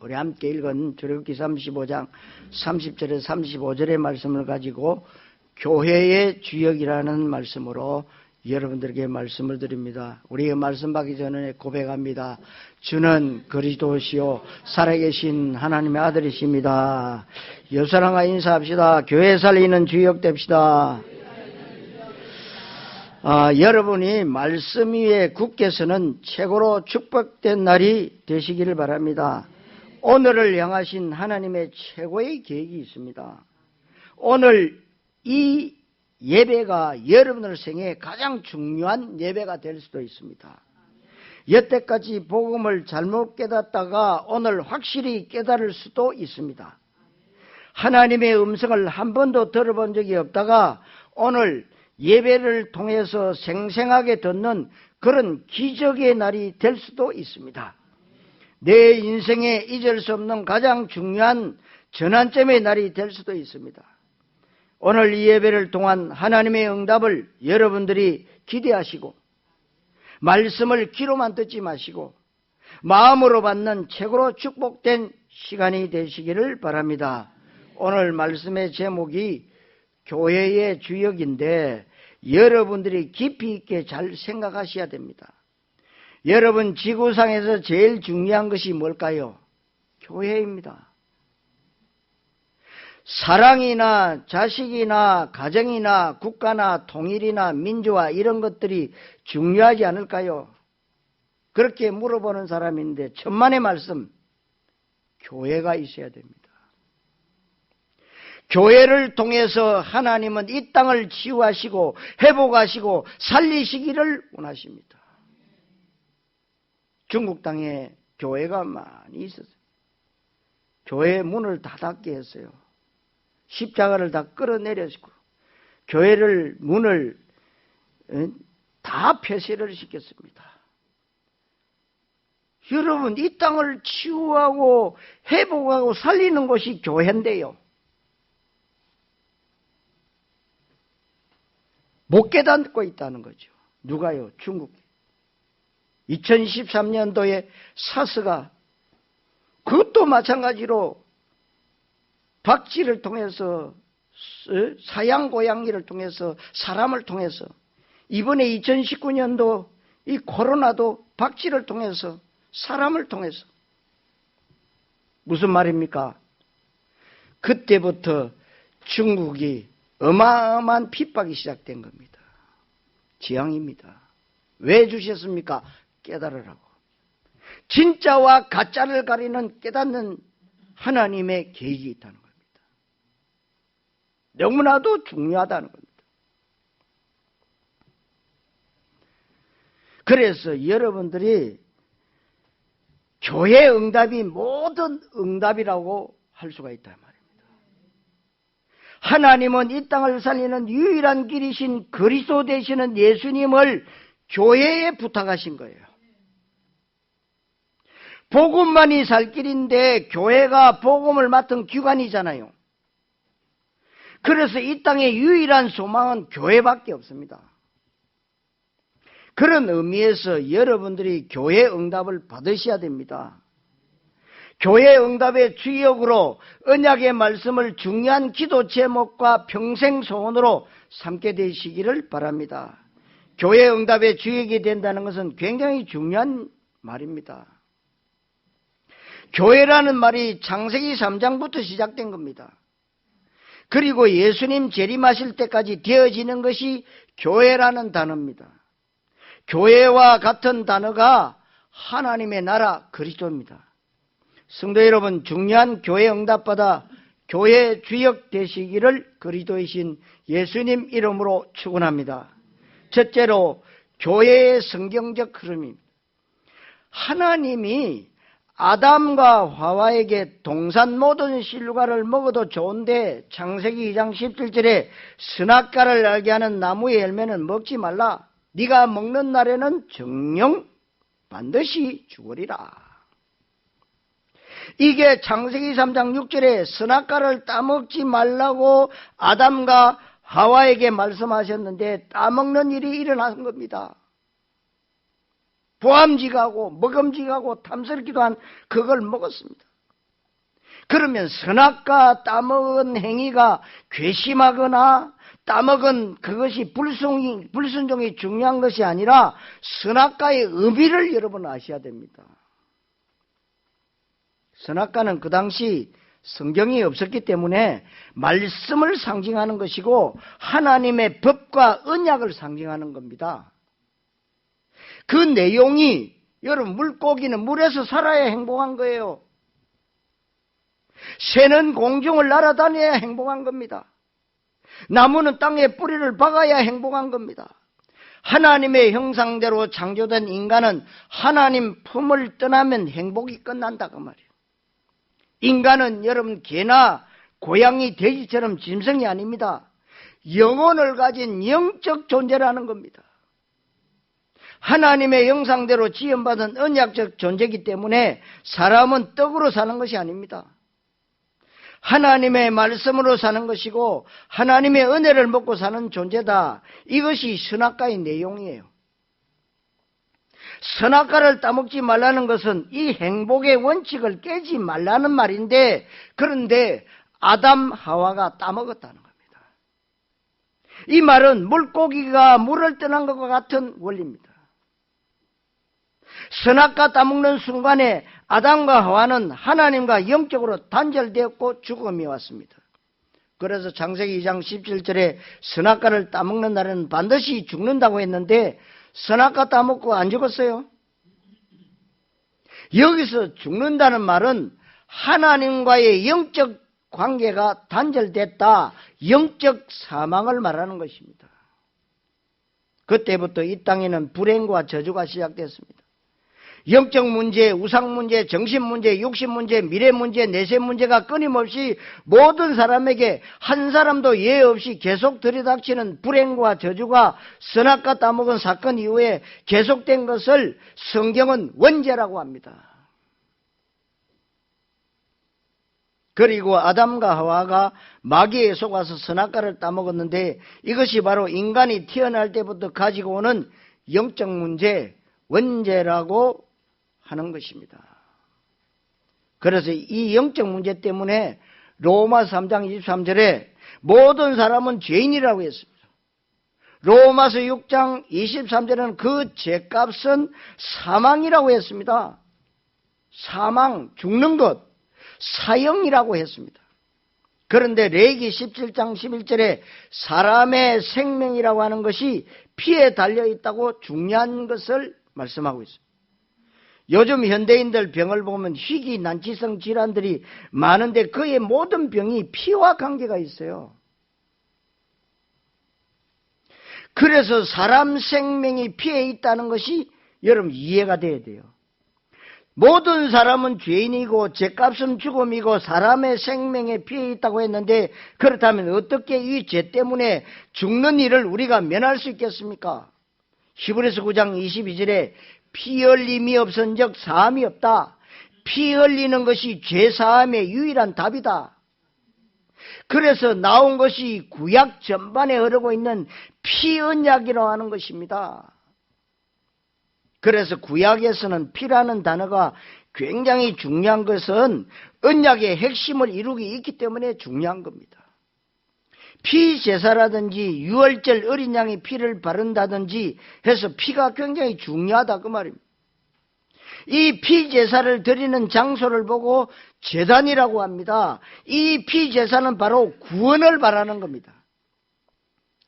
우리 함께 읽은 출애굽기 35장 30절에 35절의 말씀을 가지고 교회의 주역이라는 말씀으로 여러분들에게 말씀을 드립니다. 우리가 말씀 받기 전에 고백합니다. 주는 그리스도시요 살아계신 하나님의 아들이십니다. 여사랑과 인사합시다. 교회 살리는 주역 됩시다. 여러분이 말씀 위에 굳게 서는 최고로 축복된 날이 되시기를 바랍니다. 오늘을 향하신 하나님의 최고의 계획이 있습니다. 오늘 이 예배가 여러분들 생에 가장 중요한 예배가 될 수도 있습니다. 여태까지 복음을 잘못 깨닫다가 오늘 확실히 깨달을 수도 있습니다. 하나님의 음성을 한 번도 들어본 적이 없다가 오늘 예배를 통해서 생생하게 듣는 그런 기적의 날이 될 수도 있습니다. 내 인생에 잊을 수 없는 가장 중요한 전환점의 날이 될 수도 있습니다. 오늘 이 예배를 통한 하나님의 응답을 여러분들이 기대하시고 말씀을 귀로만 듣지 마시고 마음으로 받는 최고로 축복된 시간이 되시기를 바랍니다. 오늘 말씀의 제목이 교회의 주역인데 여러분들이 깊이 있게 잘 생각하셔야 됩니다. 여러분 지구상에서 제일 중요한 것이 뭘까요? 교회입니다. 사랑이나 자식이나 가정이나 국가나 통일이나 민주화 이런 것들이 중요하지 않을까요? 그렇게 물어보는 사람인데 천만의 말씀, 교회가 있어야 됩니다. 교회를 통해서 하나님은 이 땅을 치유하시고 회복하시고 살리시기를 원하십니다. 중국 땅에 교회가 많이 있었어요. 교회 문을 다 닫게 했어요. 십자가를 다 끌어내렸고 교회를 문을 다 폐쇄를 시켰습니다. 여러분 이 땅을 치유하고 회복하고 살리는 곳이 교회인데요. 못 깨닫고 있다는 거죠. 누가요? 중국. 2013년도에 사스가 그것도 마찬가지로 박쥐를 통해서 사양 고양이를 통해서 사람을 통해서 이번에 2019년도 이 코로나도 박쥐를 통해서 사람을 통해서 무슨 말입니까? 그때부터 중국이 어마어마한 핍박이 시작된 겁니다. 지향입니다. 왜 주셨습니까? 깨달으라고. 진짜와 가짜를 가리는 깨닫는 하나님의 계획이 있다는 겁니다. 너무나도 중요하다는 겁니다. 그래서 여러분들이 교회 응답이 모든 응답이라고 할 수가 있단 말입니다. 하나님은 이 땅을 살리는 유일한 길이신 그리스도 되시는 예수님을 교회에 부탁하신 거예요. 복음만이 살 길인데 교회가 복음을 맡은 기관이잖아요. 그래서 이 땅의 유일한 소망은 교회밖에 없습니다. 그런 의미에서 여러분들이 교회 응답을 받으셔야 됩니다. 교회 응답의 주역으로 언약의 말씀을 중요한 기도 제목과 평생 소원으로 삼게 되시기를 바랍니다. 교회 응답의 주역이 된다는 것은 굉장히 중요한 말입니다. 교회라는 말이 창세기 3장부터 시작된 겁니다. 그리고 예수님 재림하실 때까지 되어지는 것이 교회라는 단어입니다. 교회와 같은 단어가 하나님의 나라 그리스도입니다. 성도 여러분, 중요한 교회 응답받아 교회 주역 되시기를 그리스도이신 예수님 이름으로 축원합니다. 첫째로 교회의 성경적 흐름입니다. 하나님이 아담과 화와에게 동산 모든 실과를 먹어도 좋은데 창세기 2장 17절에 선악과를 알게 하는 나무의 열매는 먹지 말라. 네가 먹는 날에는 정녕 반드시 죽으리라. 이게 창세기 3장 6절에 선악과를 따먹지 말라고 아담과 하와에게 말씀하셨는데 따먹는 일이 일어난 겁니다. 보암직하고 먹음직하고 탐스럽기도 한 그걸 먹었습니다. 그러면 선악과 따먹은 행위가 괘씸하거나 따먹은 그것이 불순종이 중요한 것이 아니라 선악과의 의미를 여러분 아셔야 됩니다. 선악과는 그 당시 성경이 없었기 때문에 말씀을 상징하는 것이고 하나님의 법과 언약을 상징하는 겁니다. 그 내용이 여러분 물고기는 물에서 살아야 행복한 거예요. 새는 공중을 날아다녀야 행복한 겁니다. 나무는 땅에 뿌리를 박아야 행복한 겁니다. 하나님의 형상대로 창조된 인간은 하나님 품을 떠나면 행복이 끝난다 그 말이에요. 인간은 여러분 개나 고양이, 돼지처럼 짐승이 아닙니다. 영혼을 가진 영적 존재라는 겁니다. 하나님의 형상대로 지음받은 언약적 존재이기 때문에 사람은 떡으로 사는 것이 아닙니다. 하나님의 말씀으로 사는 것이고 하나님의 은혜를 먹고 사는 존재다. 이것이 선악과의 내용이에요. 선악과를 따먹지 말라는 것은 이 행복의 원칙을 깨지 말라는 말인데, 그런데 아담 하와가 따먹었다는 겁니다. 이 말은 물고기가 물을 떠난 것과 같은 원리입니다. 선악과 따먹는 순간에 아담과 하와는 하나님과 영적으로 단절되었고 죽음이 왔습니다. 그래서 창세기 2장 17절에 선악과를 따먹는 날에는 반드시 죽는다고 했는데 선악과 따먹고 안 죽었어요. 여기서 죽는다는 말은 하나님과의 영적 관계가 단절됐다, 영적 사망을 말하는 것입니다. 그때부터 이 땅에는 불행과 저주가 시작됐습니다. 영적 문제, 우상 문제, 정신 문제, 육신 문제, 미래 문제, 내세 문제가 끊임없이 모든 사람에게 한 사람도 예외 없이 계속 들이닥치는 불행과 저주가 선악과 따먹은 사건 이후에 계속된 것을 성경은 원죄라고 합니다. 그리고 아담과 하와가 마귀에 속아서 선악과를 따먹었는데 이것이 바로 인간이 태어날 때부터 가지고 오는 영적 문제, 원죄라고 하는 것입니다. 그래서 이 영적 문제 때문에 로마서 3장 23절에 모든 사람은 죄인이라고 했습니다. 로마서 6장 23절에는 그 죄값은 사망이라고 했습니다. 사망, 죽는 것, 사형이라고 했습니다. 그런데 레위기 17장 11절에 사람의 생명이라고 하는 것이 피에 달려있다고 중요한 것을 말씀하고 있습니다. 요즘 현대인들 병을 보면 희귀 난치성 질환들이 많은데 그의 모든 병이 피와 관계가 있어요. 그래서 사람 생명이 피에 있다는 것이 여러분 이해가 돼야 돼요. 모든 사람은 죄인이고 죄값은 죽음이고 사람의 생명에 피해 있다고 했는데 그렇다면 어떻게 이 죄 때문에 죽는 일을 우리가 면할 수 있겠습니까? 히브리서 9장 22절에 피 흘림이 없은즉 사함이 없다. 피 흘리는 것이 죄 사함의 유일한 답이다. 그래서 나온 것이 구약 전반에 흐르고 있는 피 언약이라고 하는 것입니다. 그래서 구약에서는 피라는 단어가 굉장히 중요한 것은 언약의 핵심을 이루기 있기 때문에 중요한 겁니다. 피제사라든지 유월절 어린 양의 피를 바른다든지 해서 피가 굉장히 중요하다 그 말입니다. 이 피제사를 드리는 장소를 보고 제단이라고 합니다. 이 피제사는 바로 구원을 바라는 겁니다.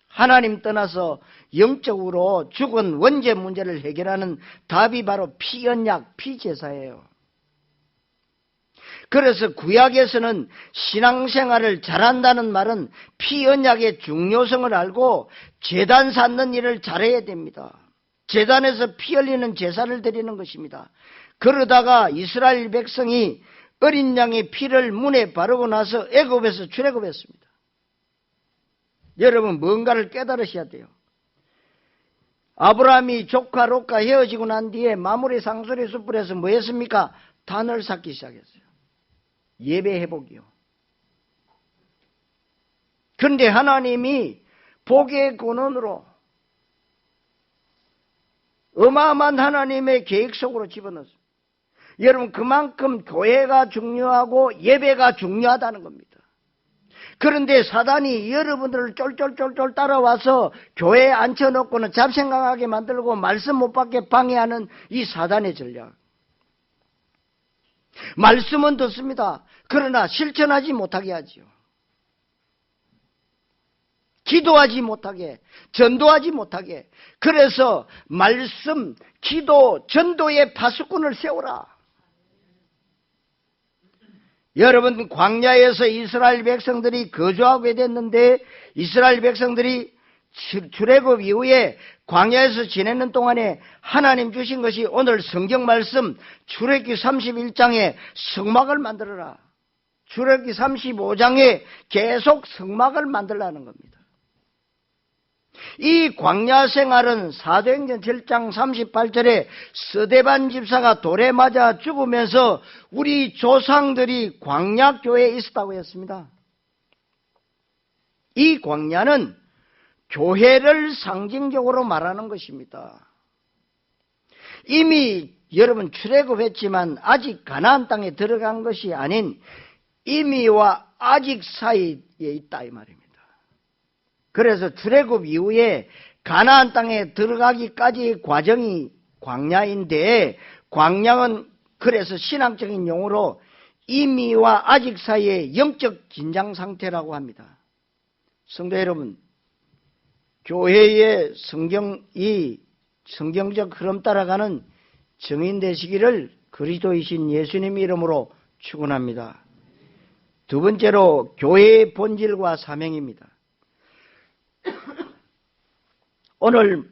하나님 떠나서 영적으로 죽은 원죄 문제를 해결하는 답이 바로 피언약, 피제사예요. 그래서 구약에서는 신앙생활을 잘한다는 말은 피언약의 중요성을 알고 제단 쌓는 일을 잘해야 됩니다. 제단에서 피 흘리는 제사를 드리는 것입니다. 그러다가 이스라엘 백성이 어린 양의 피를 문에 바르고 나서 애굽에서 출애굽했습니다. 여러분 뭔가를 깨달으셔야 돼요. 아브라함이 조카 롯과 헤어지고 난 뒤에 마므리 상수리 숯불에서 뭐 했습니까? 단을 쌓기 시작했어요. 예배 회복이요. 그런데 하나님이 복의 근원으로 어마어마한 하나님의 계획 속으로 집어넣었어요. 여러분, 그만큼 교회가 중요하고 예배가 중요하다는 겁니다. 그런데 사단이 여러분들을 쫄쫄쫄쫄 따라와서 교회에 앉혀놓고는 잡생각하게 만들고 말씀 못 받게 방해하는 이 사단의 전략. 말씀은 듣습니다. 그러나 실천하지 못하게 하지요. 기도하지 못하게, 전도하지 못하게. 그래서 말씀, 기도, 전도의 파수꾼을 세우라. 여러분, 광야에서 이스라엘 백성들이 거주하게 됐는데, 이스라엘 백성들이 출애굽 이후에 광야에서 지내는 동안에 하나님 주신 것이 오늘 성경 말씀 출애굽기 31장에 성막을 만들어라. 출애굽기 35장에 계속 성막을 만들라는 겁니다. 이 광야 생활은 사도행전 7장 38절에 스데반 집사가 돌에 맞아 죽으면서 우리 조상들이 광야교회에 있었다고 했습니다. 이 광야는 교회를 상징적으로 말하는 것입니다. 이미 여러분 출애굽했지만 아직 가나안 땅에 들어간 것이 아닌 이미와 아직 사이에 있다 이 말입니다. 그래서 출애굽 이후에 가나안 땅에 들어가기까지의 과정이 광야인데, 광야는 그래서 신앙적인 용어로 이미와 아직 사이의 영적 긴장 상태라고 합니다. 성도 여러분, 교회의 성경적 흐름 따라가는 증인 되시기를 그리스도이신 예수님 이름으로 축원합니다. 두 번째로 교회의 본질과 사명입니다. 오늘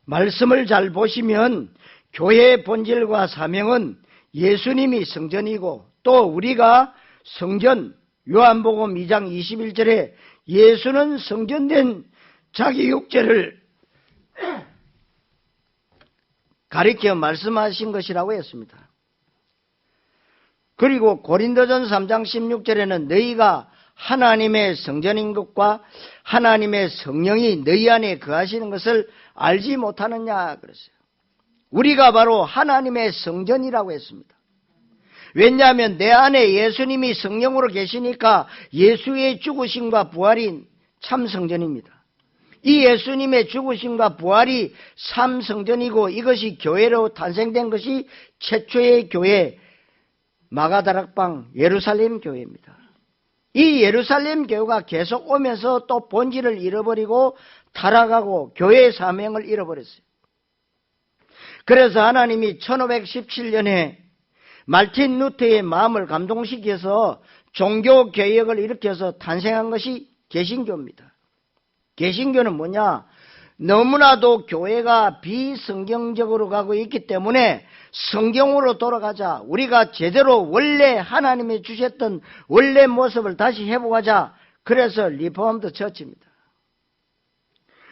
말씀을 잘 보시면 교회의 본질과 사명은 예수님이 성전이고 또 우리가 성전, 요한복음 2장 21절에 예수는 성전된 자기 육체를 가리켜 말씀하신 것이라고 했습니다. 그리고 고린도전 3장 16절에는 너희가 하나님의 성전인 것과 하나님의 성령이 너희 안에 거하시는 것을 알지 못하느냐 그랬어요. 우리가 바로 하나님의 성전이라고 했습니다. 왜냐하면 내 안에 예수님이 성령으로 계시니까 예수의 죽으심과 부활이 참 성전입니다. 이 예수님의 죽으심과 부활이 참 성전이고 이것이 교회로 탄생된 것이 최초의 교회 마가다락방 예루살렘 교회입니다. 이 예루살렘 교회가 계속 오면서 또 본질을 잃어버리고 타락하고 교회의 사명을 잃어버렸어요. 그래서 하나님이 1517년에 말틴 루터의 마음을 감동시켜서 종교개혁을 일으켜서 탄생한 것이 개신교입니다. 개신교는 뭐냐? 너무나도 교회가 비성경적으로 가고 있기 때문에 성경으로 돌아가자. 우리가 제대로 원래 하나님이 주셨던 원래 모습을 다시 회복하자. 그래서 리포먼드 처치입니다.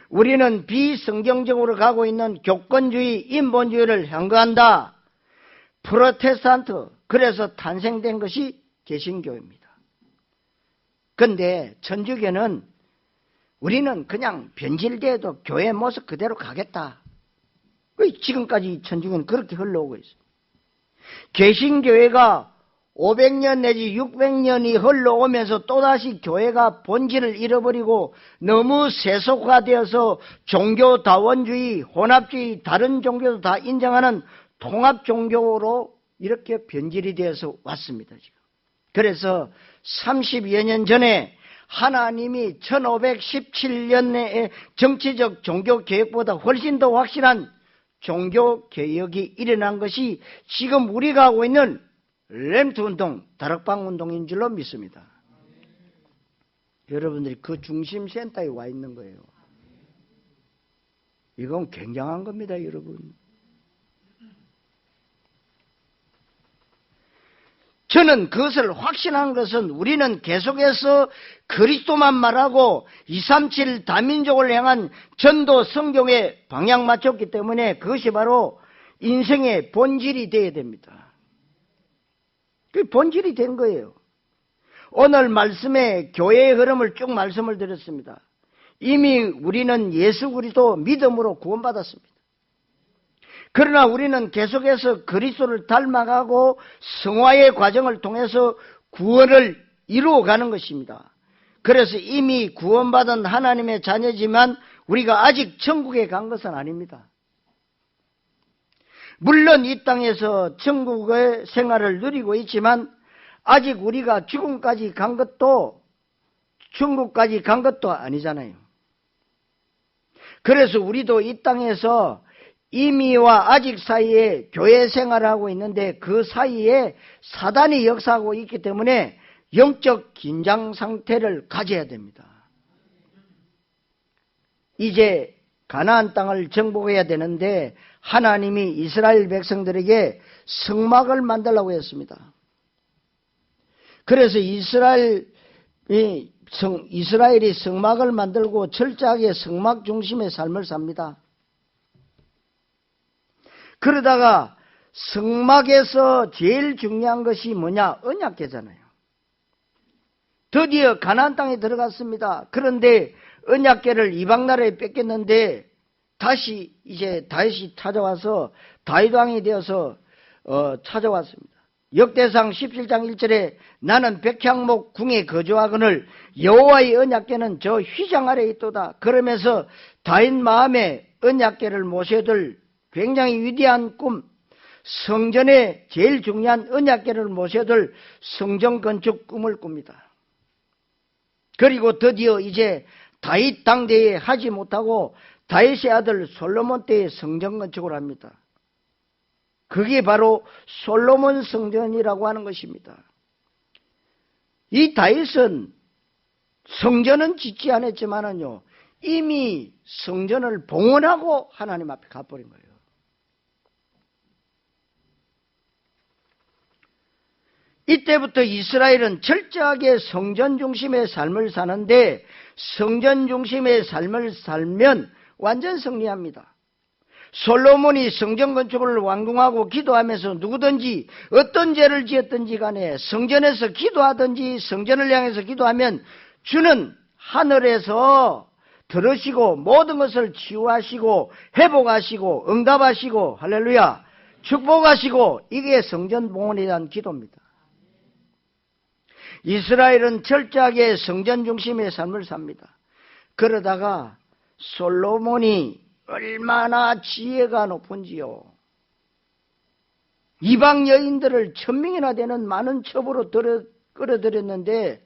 우리는 비성경적으로 가고 있는 교권주의, 인본주의를 향거한다. 프로테스탄트. 그래서 탄생된 것이 개신교입니다. 그런데 천주교는 우리는 그냥 변질돼도 교회 모습 그대로 가겠다. 지금까지 천주교는 그렇게 흘러오고 있어요. 개신교회가 500년 내지 600년이 흘러오면서 또다시 교회가 본질을 잃어버리고 너무 세속화되어서 종교다원주의, 혼합주의, 다른 종교도 다 인정하는 통합종교로 이렇게 변질이 되어서 왔습니다. 지금. 그래서 30여 년 전에 하나님이 1517년의 정치적 종교개혁보다 훨씬 더 확실한 종교개혁이 일어난 것이 지금 우리가 하고 있는 램트운동, 다락방운동인 줄로 믿습니다. 여러분들이 그 중심센터에 와 있는 거예요. 이건 굉장한 겁니다, 여러분. 저는 그것을 확신한 것은 우리는 계속해서 그리스도만 말하고 237 다민족을 향한 전도 성경에 방향 맞췄기 때문에 그것이 바로 인생의 본질이 되어야 됩니다. 그 본질이 된 거예요. 오늘 말씀에 교회의 흐름을 쭉 말씀을 드렸습니다. 이미 우리는 예수 그리스도 믿음으로 구원받았습니다. 그러나 우리는 계속해서 그리스도를 닮아가고 성화의 과정을 통해서 구원을 이루어가는 것입니다. 그래서 이미 구원받은 하나님의 자녀지만 우리가 아직 천국에 간 것은 아닙니다. 물론 이 땅에서 천국의 생활을 누리고 있지만 아직 우리가 죽음까지 간 것도 천국까지 간 것도 아니잖아요. 그래서 우리도 이 땅에서 이미와 아직 사이에 교회 생활을 하고 있는데 그 사이에 사단이 역사하고 있기 때문에 영적 긴장 상태를 가져야 됩니다. 이제 가나안 땅을 정복해야 되는데 하나님이 이스라엘 백성들에게 성막을 만들라고 했습니다. 그래서 이스라엘이 성막을 만들고 철저하게 성막 중심의 삶을 삽니다. 그러다가 성막에서 제일 중요한 것이 뭐냐? 언약궤잖아요. 드디어 가나안 땅에 들어갔습니다. 그런데 언약궤를 이방 나라에 뺏겼는데 다시 이제 다윗이 찾아와서 다윗 왕이 되어서 찾아왔습니다. 역대상 17장 1절에 나는 백향목 궁에 거주하거늘 여호와의 언약궤는 저 휘장 아래에 있도다. 그러면서 다윗 마음에 언약궤를 모셔둘 굉장히 위대한 꿈, 성전에 제일 중요한 언약궤를 모셔둘 성전 건축 꿈을 꿉니다. 그리고 드디어 이제 다윗 당대에 하지 못하고 다윗의 아들 솔로몬 때에 성전 건축을 합니다. 그게 바로 솔로몬 성전이라고 하는 것입니다. 이 다윗은 성전은 짓지 않았지만은요, 이미 성전을 봉헌하고 하나님 앞에 가버린 거예요. 이때부터 이스라엘은 철저하게 성전 중심의 삶을 사는데 성전 중심의 삶을 살면 완전 승리합니다. 솔로몬이 성전 건축을 완공하고 기도하면서 누구든지 어떤 죄를 지었든지 간에 성전에서 기도하든지 성전을 향해서 기도하면 주는 하늘에서 들으시고 모든 것을 치유하시고 회복하시고 응답하시고 할렐루야 축복하시고 이게 성전 봉헌에 대한 기도입니다. 이스라엘은 철저하게 성전 중심의 삶을 삽니다. 그러다가 솔로몬이 얼마나 지혜가 높은지요. 이방 여인들을 1000명이나 되는 많은 첩으로 끌어들였는데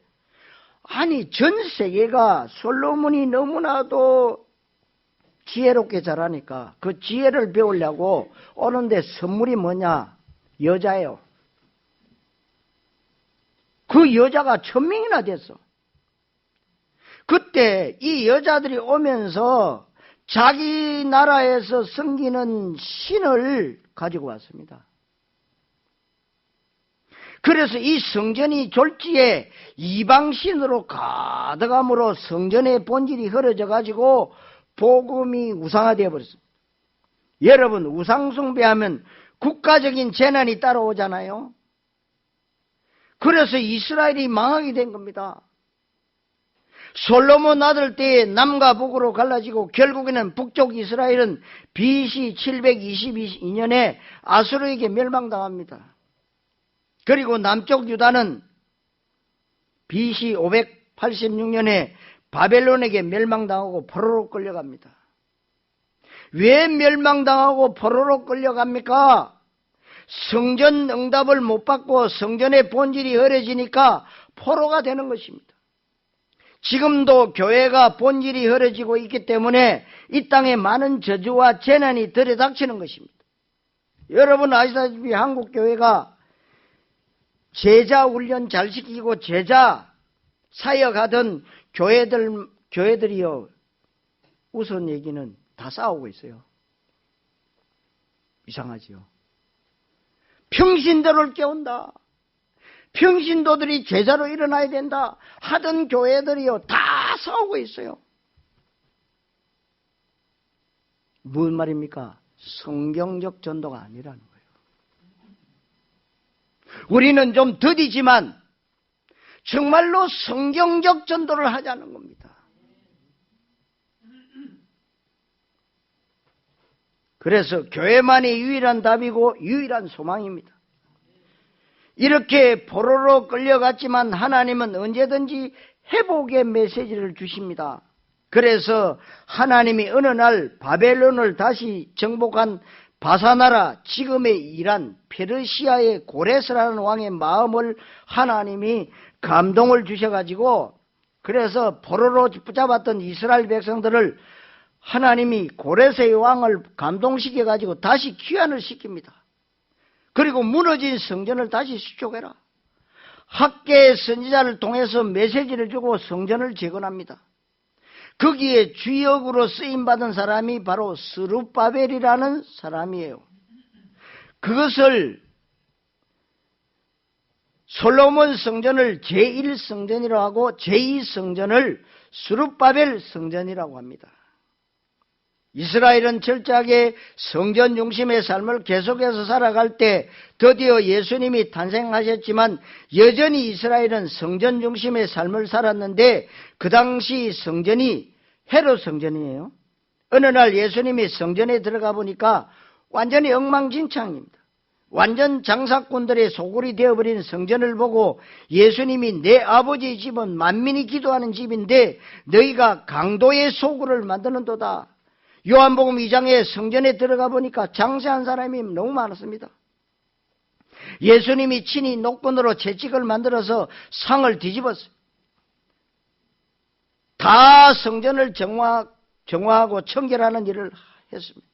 아니 전 세계가 솔로몬이 너무나도 지혜롭게 자라니까 그 지혜를 배우려고 오는데 선물이 뭐냐? 여자예요. 그 여자가 1000명이나 됐어. 그때 이 여자들이 오면서 자기 나라에서 섬기는 신을 가지고 왔습니다. 그래서 이 성전이 졸지에 이방신으로 가득함으로 성전의 본질이 흐려져 가지고 복음이 우상화되어 버렸습니다. 여러분 우상 숭배하면 국가적인 재난이 따라오잖아요. 그래서 이스라엘이 망하게 된 겁니다. 솔로몬 아들 때에 남과 북으로 갈라지고 결국에는 북쪽 이스라엘은 BC 722년에 아수르에게 멸망당합니다. 그리고 남쪽 유다는 BC 586년에 바벨론에게 멸망당하고 포로로 끌려갑니다. 왜 멸망당하고 포로로 끌려갑니까? 성전 응답을 못 받고 성전의 본질이 흐려지니까 포로가 되는 것입니다. 지금도 교회가 본질이 흐려지고 있기 때문에 이 땅에 많은 저주와 재난이 들이닥치는 것입니다. 여러분 아시다시피 한국 교회가 제자 훈련 잘 시키고 제자 사역하던 교회들이요 우선 얘기는 다 싸우고 있어요. 이상하지요. 평신도를 깨운다. 평신도들이 제자로 일어나야 된다 하던 교회들이요 다 싸우고 있어요. 무슨 말입니까? 성경적 전도가 아니라는 거예요. 우리는 좀 더디지만 정말로 성경적 전도를 하자는 겁니다. 그래서 교회만이 유일한 답이고 유일한 소망입니다. 이렇게 포로로 끌려갔지만 하나님은 언제든지 회복의 메시지를 주십니다. 그래서 하나님이 어느 날 바벨론을 다시 정복한 바사나라, 지금의 이란, 페르시아의 고레스라는 왕의 마음을 하나님이 감동을 주셔가지고, 그래서 포로로 붙잡았던 이스라엘 백성들을 하나님이 고레스의 왕을 감동시켜가지고 다시 귀환을 시킵니다. 그리고 무너진 성전을 다시 수축해라. 학계의 선지자를 통해서 메시지를 주고 성전을 재건합니다. 거기에 주역으로 쓰임받은 사람이 바로 스룹바벨이라는 사람이에요. 그것을 솔로몬 성전을 제1성전이라고 하고 제2성전을 스룹바벨 성전이라고 합니다. 이스라엘은 철저하게 성전 중심의 삶을 계속해서 살아갈 때 드디어 예수님이 탄생하셨지만 여전히 이스라엘은 성전 중심의 삶을 살았는데 그 당시 성전이 헤롯 성전이에요. 어느 날 예수님이 성전에 들어가 보니까 완전히 엉망진창입니다. 완전 장사꾼들의 소굴이 되어버린 성전을 보고 예수님이 내 아버지의 집은 만민이 기도하는 집인데 너희가 강도의 소굴을 만드는도다. 요한복음 2장에 성전에 들어가 보니까 장사한 사람이 너무 많았습니다. 예수님이 친히 녹분으로 채찍을 만들어서 상을 뒤집었어요. 다 성전을 정화하고 청결하는 일을 했습니다.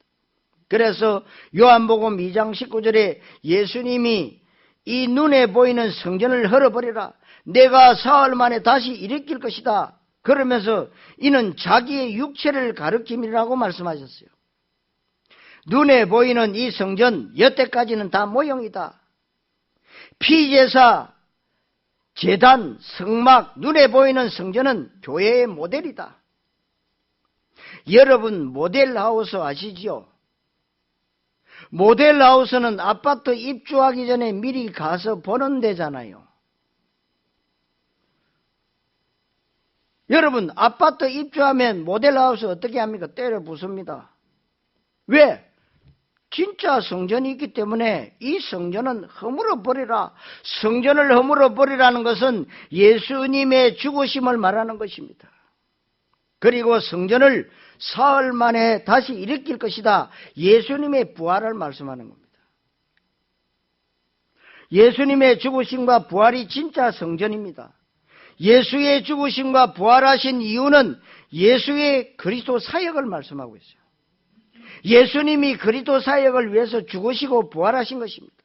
그래서 요한복음 2장 19절에 예수님이 이 눈에 보이는 성전을 헐어버리라. 내가 사흘 만에 다시 일으킬 것이다. 그러면서 이는 자기의 육체를 가리킴이라고 말씀하셨어요. 눈에 보이는 이 성전, 여태까지는 다 모형이다. 피제사, 제단, 성막, 눈에 보이는 성전은 교회의 모델이다. 여러분 모델하우스 아시지요? 모델하우스는 아파트 입주하기 전에 미리 가서 보는 데잖아요. 여러분 아파트 입주하면 모델하우스 어떻게 합니까? 때려 부숩니다. 왜? 진짜 성전이 있기 때문에 이 성전은 허물어 버리라. 성전을 허물어 버리라는 것은 예수님의 죽으심을 말하는 것입니다. 그리고 성전을 사흘 만에 다시 일으킬 것이다. 예수님의 부활을 말씀하는 겁니다. 예수님의 죽으심과 부활이 진짜 성전입니다. 예수의 죽으심과 부활하신 이유는 예수의 그리스도 사역을 말씀하고 있어요. 예수님이 그리스도 사역을 위해서 죽으시고 부활하신 것입니다.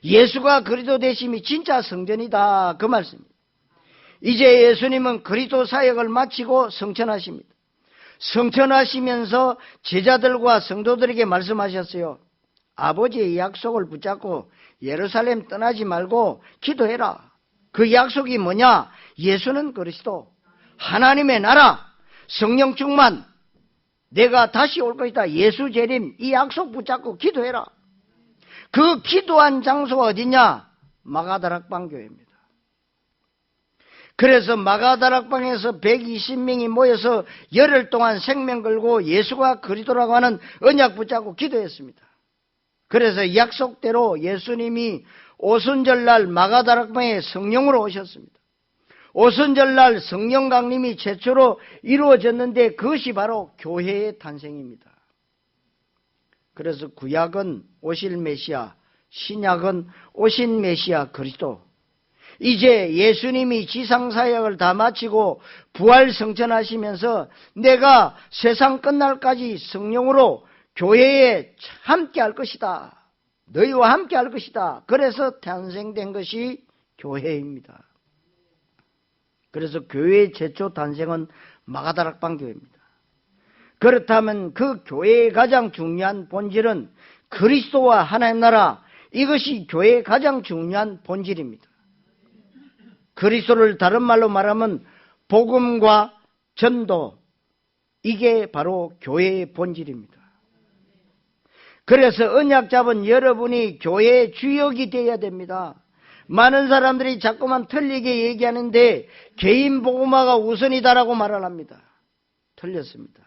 예수가 그리스도 되심이 진짜 성전이다. 그 말씀입니다. 이제 예수님은 그리스도 사역을 마치고 성천하십니다. 성천하시면서 제자들과 성도들에게 말씀하셨어요. 아버지의 약속을 붙잡고 예루살렘 떠나지 말고 기도해라. 그 약속이 뭐냐? 예수는 그리스도, 하나님의 나라, 성령 충만, 내가 다시 올 것이다. 예수 재림, 이 약속 붙잡고 기도해라. 그 기도한 장소가 어디냐? 마가다락방 교회입니다. 그래서 마가다락방에서 120명이 모여서 열흘 동안 생명 걸고 예수가 그리스도라고 하는 언약 붙잡고 기도했습니다. 그래서 약속대로 예수님이 오순절날 마가다락방에 성령으로 오셨습니다. 오순절날 성령 강림이 최초로 이루어졌는데 그것이 바로 교회의 탄생입니다. 그래서 구약은 오실 메시아, 신약은 오신 메시아 그리스도. 이제 예수님이 지상사역을 다 마치고 부활 성천하시면서 내가 세상 끝날까지 성령으로 교회에 함께 할 것이다. 너희와 함께 할 것이다. 그래서 탄생된 것이 교회입니다. 그래서 교회의 최초 탄생은 마가다락방 교회입니다. 그렇다면 그 교회의 가장 중요한 본질은 그리스도와 하나님 나라, 이것이 교회의 가장 중요한 본질입니다. 그리스도를 다른 말로 말하면 복음과 전도, 이게 바로 교회의 본질입니다. 그래서 언약 잡은 여러분이 교회의 주역이 되어야 됩니다. 많은 사람들이 자꾸만 틀리게 얘기하는데 개인 복음화가 우선이다라고 말을 합니다. 틀렸습니다.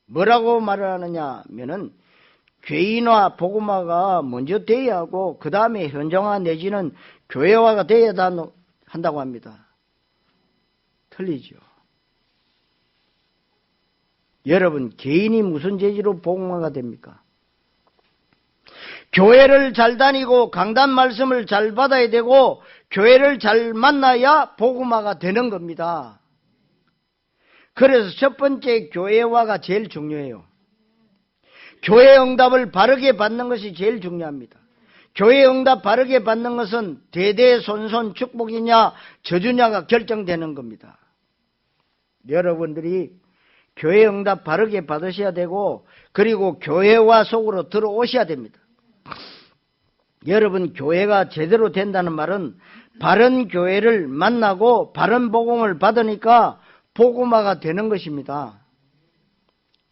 뭐라고 말을 하느냐 하면은 죄인화 복음화가 먼저 돼야 하고 그 다음에 현장화 내지는 교회화가 돼야 한다고 합니다. 틀리죠. 여러분, 개인이 무슨 재질로 복음화가 됩니까? 교회를 잘 다니고 강단 말씀을 잘 받아야 되고 교회를 잘 만나야 복음화가 되는 겁니다. 그래서 첫 번째 교회화가 제일 중요해요. 교회 응답을 바르게 받는 것이 제일 중요합니다. 교회 응답 바르게 받는 것은 대대손손 축복이냐 저주냐가 결정되는 겁니다. 여러분들이 교회 응답 바르게 받으셔야 되고 그리고 교회화 속으로 들어오셔야 됩니다. 여러분, 교회가 제대로 된다는 말은 바른 교회를 만나고 바른 복음을 받으니까 복음화가 되는 것입니다.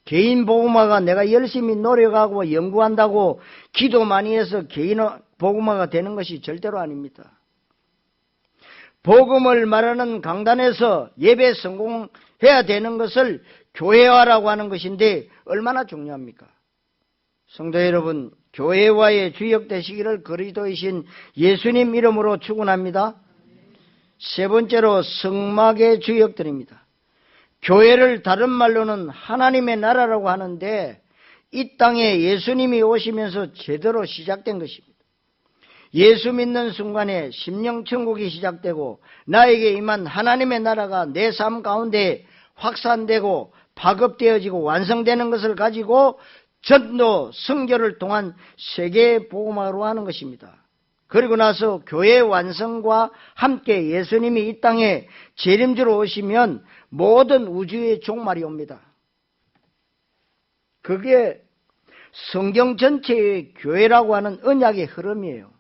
개인 복음화가 내가 열심히 노력하고 연구한다고 기도 많이 해서 개인 복음화가 되는 것이 절대로 아닙니다. 복음을 말하는 강단에서 예배 성공해야 되는 것을 교회화라고 하는 것인데 얼마나 중요합니까? 성도 여러분, 교회화의 주역 되시기를 그리스도이신 예수님 이름으로 축원합니다. 세 번째로 성막의 주역들입니다. 교회를 다른 말로는 하나님의 나라라고 하는데 이 땅에 예수님이 오시면서 제대로 시작된 것입니다. 예수 믿는 순간에 심령천국이 시작되고 나에게 임한 하나님의 나라가 내 삶 가운데 확산되고 파급되어지고 완성되는 것을 가지고 전도, 선교를 통한 세계 복음화로 하는 것입니다. 그리고 나서 교회 완성과 함께 예수님이 이 땅에 재림주로 오시면 모든 우주의 종말이 옵니다. 그게 성경 전체의 교회라고 하는 언약의 흐름이에요.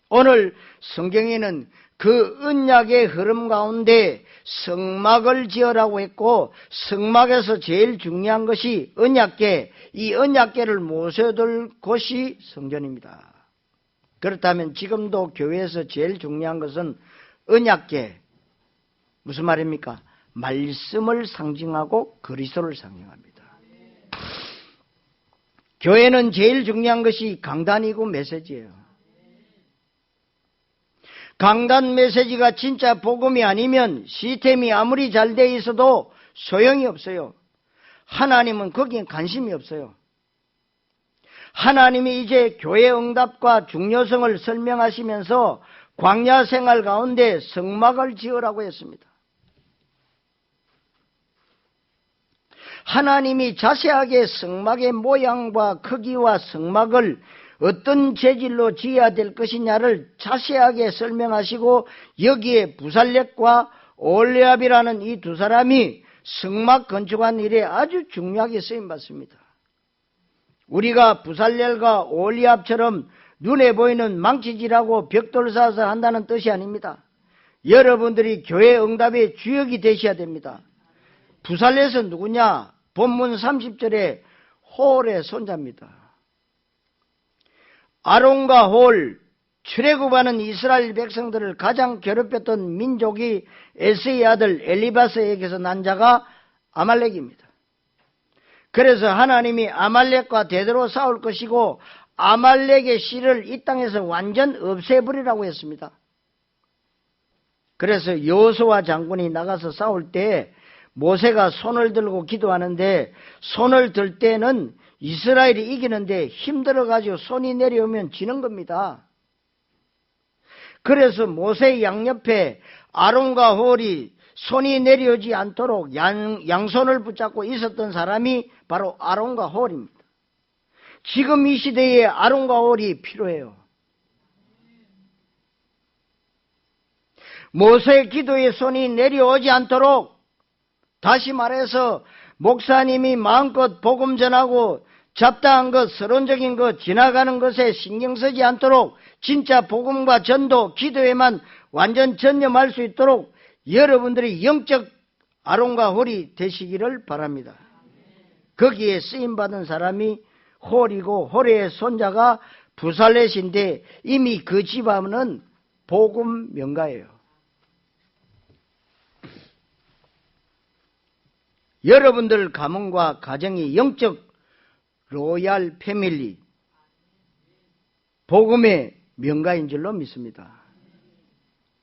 오늘 성경에는 그 언약의 흐름 가운데 성막을 지으라고 했고 성막에서 제일 중요한 것이 언약궤, 이 언약궤를 모셔둘 곳이 성전입니다. 그렇다면 지금도 교회에서 제일 중요한 것은 언약궤, 무슨 말입니까? 말씀을 상징하고 그리스도를 상징합니다. 교회는 제일 중요한 것이 강단이고 메시지예요. 강단 메시지가 진짜 복음이 아니면 시스템이 아무리 잘 돼 있어도 소용이 없어요. 하나님은 거기에 관심이 없어요. 하나님이 이제 교회 응답과 중요성을 설명하시면서 광야 생활 가운데 성막을 지으라고 했습니다. 하나님이 자세하게 성막의 모양과 크기와 성막을 어떤 재질로 지어야 될 것이냐를 자세하게 설명하시고 여기에 부살렙과 올리압이라는 이 두 사람이 성막 건축한 일에 아주 중요하게 쓰임받습니다. 우리가 부살렙과 올리압처럼 눈에 보이는 망치질하고 벽돌 쌓아서 한다는 뜻이 아닙니다. 여러분들이 교회 응답의 주역이 되셔야 됩니다. 부살렙은 누구냐? 본문 30절에 홀의 손자입니다. 아론과 홀, 출애굽하는 이스라엘 백성들을 가장 괴롭혔던 민족이 에스의 아들 엘리바스에게서 난 자가 아말렉입니다. 그래서 하나님이 아말렉과 대대로 싸울 것이고 아말렉의 씨를 이 땅에서 완전 없애버리라고 했습니다. 그래서 여호수아 장군이 나가서 싸울 때 모세가 손을 들고 기도하는데 손을 들 때는 이스라엘이 이기는데 힘들어가지고 손이 내려오면 지는 겁니다. 그래서 모세 양옆에 아론과 홀이 손이 내려오지 않도록 양손을 붙잡고 있었던 사람이 바로 아론과 홀입니다. 지금 이 시대에 아론과 홀이 필요해요. 모세의 기도에 손이 내려오지 않도록, 다시 말해서 목사님이 마음껏 복음 전하고 잡다한 것, 서론적인 것, 지나가는 것에 신경 쓰지 않도록 진짜 복음과 전도, 기도에만 완전 전념할 수 있도록 여러분들이 영적 아론과 홀이 되시기를 바랍니다. 거기에 쓰임받은 사람이 홀이고 홀의 손자가 부살렛인데 이미 그 집안은 복음 명가예요. 여러분들 가문과 가정이 영적 로얄 패밀리, 복음의 명가인 줄로 믿습니다.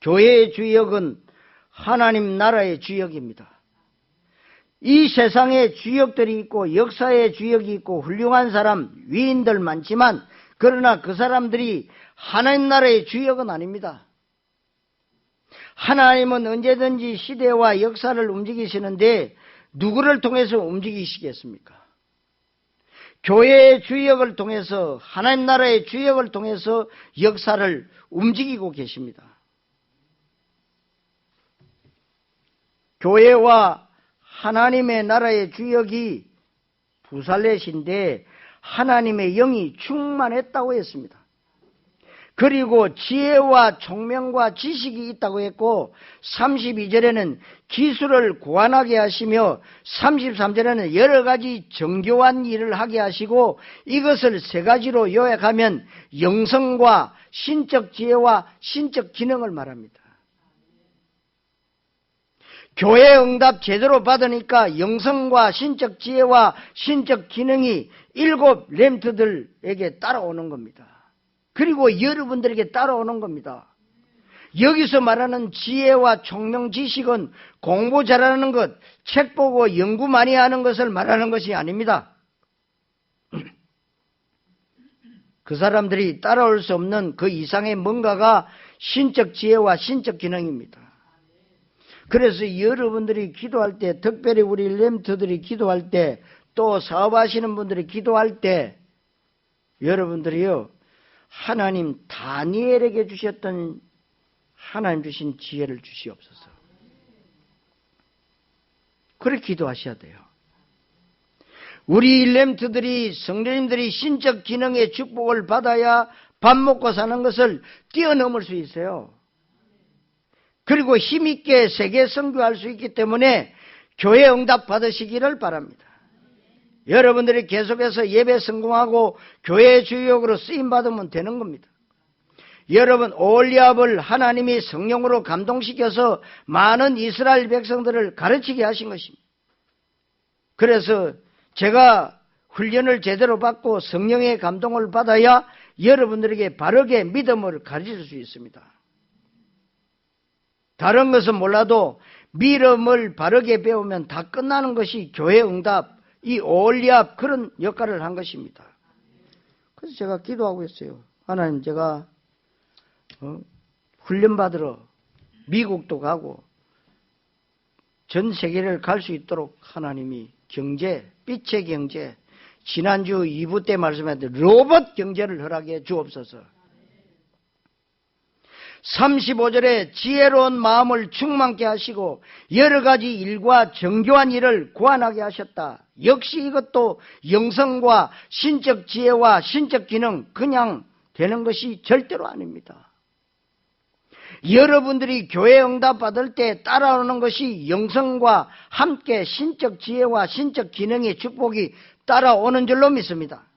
교회의 주역은 하나님 나라의 주역입니다. 이 세상에 주역들이 있고 역사의 주역이 있고 훌륭한 사람, 위인들 많지만 그러나 그 사람들이 하나님 나라의 주역은 아닙니다. 하나님은 언제든지 시대와 역사를 움직이시는데 누구를 통해서 움직이시겠습니까? 교회의 주역을 통해서, 하나님 나라의 주역을 통해서 역사를 움직이고 계십니다. 교회와 하나님의 나라의 주역이 부살렛인데 하나님의 영이 충만했다고 했습니다. 그리고 지혜와 총명과 지식이 있다고 했고 32절에는 기술을 고안하게 하시며 33절에는 여러 가지 정교한 일을 하게 하시고 이것을 세 가지로 요약하면 영성과 신적 지혜와 신적 기능을 말합니다. 교회 응답 제대로 받으니까 영성과 신적 지혜와 신적 기능이 7 렘트들에게 따라오는 겁니다. 그리고 여러분들에게 따라오는 겁니다. 여기서 말하는 지혜와 총명 지식은 공부 잘하는 것, 책 보고 연구 많이 하는 것을 말하는 것이 아닙니다. 그 사람들이 따라올 수 없는 그 이상의 뭔가가 신적 지혜와 신적 기능입니다. 그래서 여러분들이 기도할 때, 특별히 우리 렘트들이 기도할 때, 또 사업하시는 분들이 기도할 때 여러분들이요, 하나님 다니엘에게 주셨던 하나님 주신 지혜를 주시옵소서. 그렇게 기도하셔야 돼요. 우리 렘트들이, 성도님들이 신적 기능의 축복을 받아야 밥 먹고 사는 것을 뛰어넘을 수 있어요. 그리고 힘있게 세계 선교할 수 있기 때문에 교회 응답 받으시기를 바랍니다. 여러분들이 계속해서 예배 성공하고 교회의 주역으로 쓰임받으면 되는 겁니다. 여러분, 오홀리압을 하나님이 성령으로 감동시켜서 많은 이스라엘 백성들을 가르치게 하신 것입니다. 그래서 제가 훈련을 제대로 받고 성령의 감동을 받아야 여러분들에게 바르게 믿음을 가르칠 수 있습니다. 다른 것은 몰라도 믿음을 바르게 배우면 다 끝나는 것이 교회 응답, 이 오홀리압 그런 역할을 한 것입니다. 그래서 제가 기도하고 있어요. 하나님, 제가 훈련받으러 미국도 가고 전 세계를 갈 수 있도록 하나님이 경제, 빛의 경제, 지난주 2부 때 말씀하신 로봇 경제를 허락해 주옵소서. 35절에 지혜로운 마음을 충만케 하시고 여러 가지 일과 정교한 일을 고안하게 하셨다. 역시 이것도 영성과 신적 지혜와 신적 기능 그냥 되는 것이 절대로 아닙니다. 여러분들이 교회 응답 받을 때 따라오는 것이 영성과 함께 신적 지혜와 신적 기능의 축복이 따라오는 줄로 믿습니다.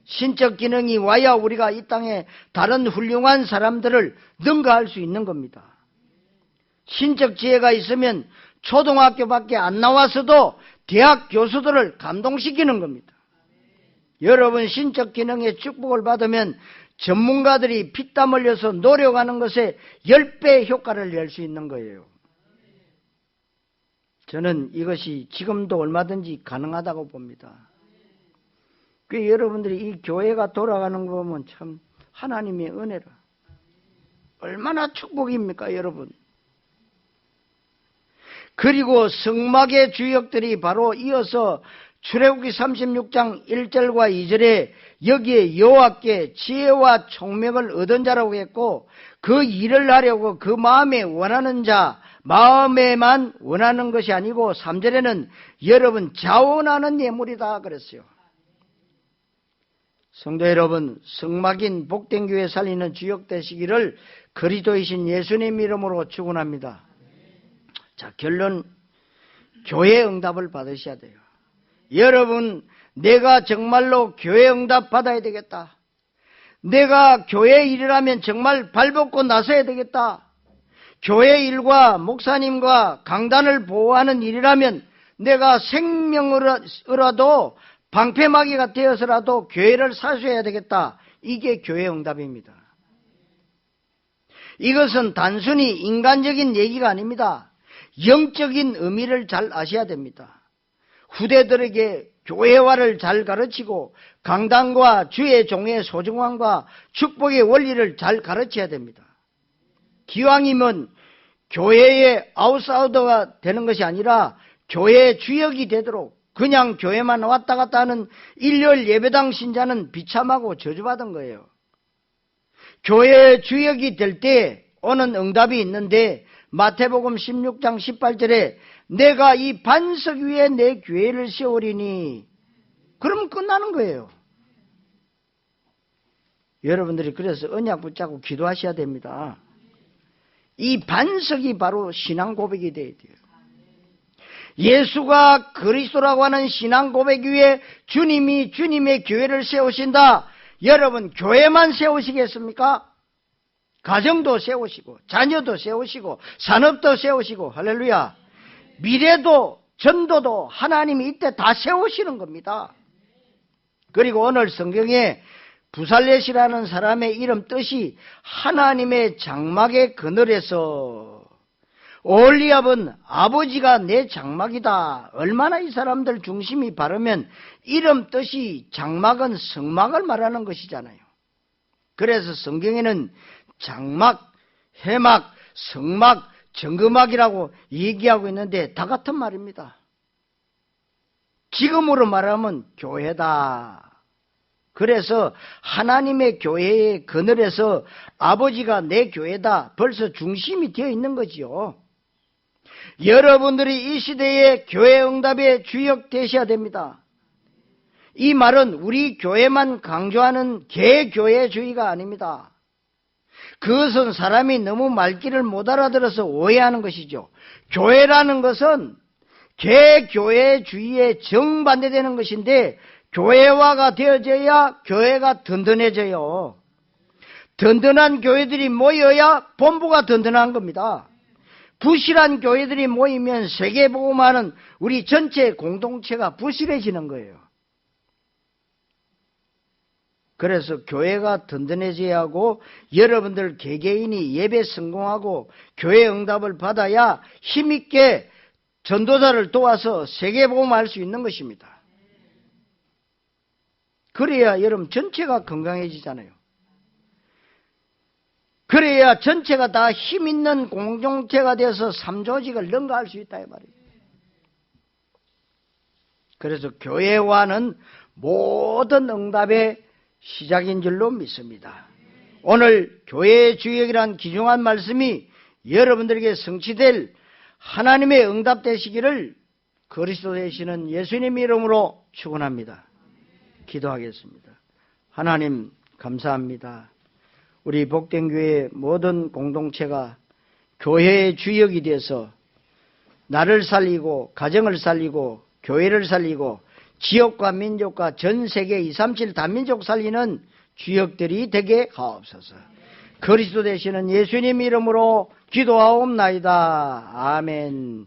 신적 기능이 와야 우리가 이 땅에 다른 훌륭한 사람들을 능가할 수 있는 겁니다. 신적 지혜가 있으면 초등학교밖에 안 나와서도 대학 교수들을 감동시키는 겁니다. 여러분, 신적 기능의 축복을 받으면 전문가들이 피땀 흘려서 노력하는 것에 10배의 효과를 낼 수 있는 거예요. 저는 이것이 지금도 얼마든지 가능하다고 봅니다. 그 여러분들이 이 교회가 돌아가는 거 보면 참 하나님의 은혜라. 얼마나 축복입니까, 여러분? 그리고 성막의 주역들이 바로 이어서 출애굽기 36장 1절과 2절에 여기에 여호와께 지혜와 총명을 얻은 자라고 했고 그 일을 하려고 그 마음에 원하는 자, 마음에만 원하는 것이 아니고 3절에는 여러분 자원하는 예물이다 그랬어요. 성도 여러분, 성막인 복된 교회 살리는 주역 되시기를 그리스도이신 예수님 이름으로 축원합니다. 자, 결론, 교회 응답을 받으셔야 돼요. 여러분, 내가 정말로 교회 응답 받아야 되겠다. 내가 교회 일을 하면 정말 발벗고 나서야 되겠다. 교회 일과 목사님과 강단을 보호하는 일이라면 내가 생명으로라도 방패막이가 되어서라도 교회를 사수해야 되겠다. 이게 교회 응답입니다. 이것은 단순히 인간적인 얘기가 아닙니다. 영적인 의미를 잘 아셔야 됩니다. 후대들에게 교회화를 잘 가르치고 강단과 주의 종의 소중함과 축복의 원리를 잘 가르쳐야 됩니다. 기왕이면 교회의 아웃사이더가 되는 것이 아니라 교회의 주역이 되도록, 그냥 교회만 왔다 갔다 하는 일요일 예배당 신자는 비참하고 저주받은 거예요. 교회의 주역이 될 때 오는 응답이 있는데, 마태복음 16장 18절에 내가 이 반석 위에 내 교회를 세우리니, 그러면 끝나는 거예요. 여러분들이 그래서 언약 붙잡고 기도하셔야 됩니다. 이 반석이 바로 신앙 고백이 되어야 돼요. 예수가 그리스도라고 하는 신앙 고백 위에 주님이 주님의 교회를 세우신다. 여러분, 교회만 세우시겠습니까? 가정도 세우시고 자녀도 세우시고 산업도 세우시고, 할렐루야. 미래도 전도도 하나님이 이때 다 세우시는 겁니다. 그리고 오늘 성경에 부살렛이라는 사람의 이름 뜻이 하나님의 장막의 그늘에서, 올리압은 아버지가 내 장막이다. 얼마나 이 사람들 중심이 바르면 이름 뜻이 장막은 성막을 말하는 것이잖아요. 그래서 성경에는 장막, 해막, 성막, 정금막이라고 얘기하고 있는데 다 같은 말입니다. 지금으로 말하면 교회다. 그래서 하나님의 교회의 그늘에서 아버지가 내 교회다. 벌써 중심이 되어 있는 거지요. 여러분들이 이 시대의 교회 응답의 주역 되셔야 됩니다. 이 말은 우리 교회만 강조하는 개교회주의가 아닙니다. 그것은 사람이 너무 말귀를 못 알아들어서 오해하는 것이죠. 교회라는 것은 개교회주의에 정반대되는 것인데, 교회화가 되어져야 교회가 든든해져요. 든든한 교회들이 모여야 본부가 든든한 겁니다. 부실한 교회들이 모이면 세계복음화는 우리 전체 공동체가 부실해지는 거예요. 그래서 교회가 든든해져야 하고, 여러분들 개개인이 예배 성공하고 교회 응답을 받아야 힘있게 전도자를 도와서 세계복음화할 수 있는 것입니다. 그래야 여러분 전체가 건강해지잖아요. 그래야 전체가 다 힘있는 공동체가 되어서 삼조직을 능가할 수 있다 이 말이에요. 그래서 교회와는 모든 응답의 시작인 줄로 믿습니다. 오늘 교회의 주역이란 귀중한 말씀이 여러분들에게 성취될 하나님의 응답 되시기를 그리스도 되시는 예수님 이름으로 축원합니다. 기도하겠습니다. 하나님 감사합니다. 우리 복된교회 모든 공동체가 교회의 주역이 돼서 나를 살리고 가정을 살리고 교회를 살리고 지역과 민족과 전 세계 237 다민족 살리는 주역들이 되게 하옵소서. 그리스도 되시는 예수님 이름으로 기도하옵나이다. 아멘.